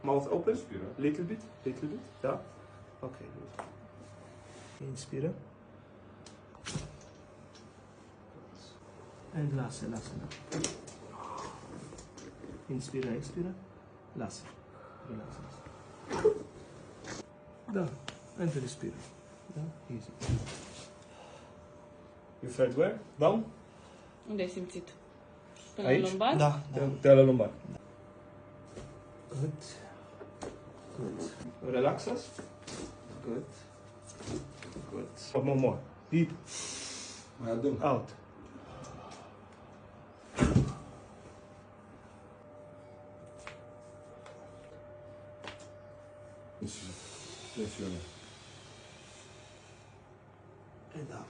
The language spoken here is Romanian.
Mouth open. Inspira. Little bit. Ja. Okay, gut. Inspira. And lasă. Inspira. Lasă. Relaxa. Da. And respira. Da. Easy. You felt where? Down? Unde ai simțit? Până Aici? la lumbar? Da. Te la lumbar. Good. Relaxas. Good. More. Deep. Mai adânc. Out. Tensiune. And out.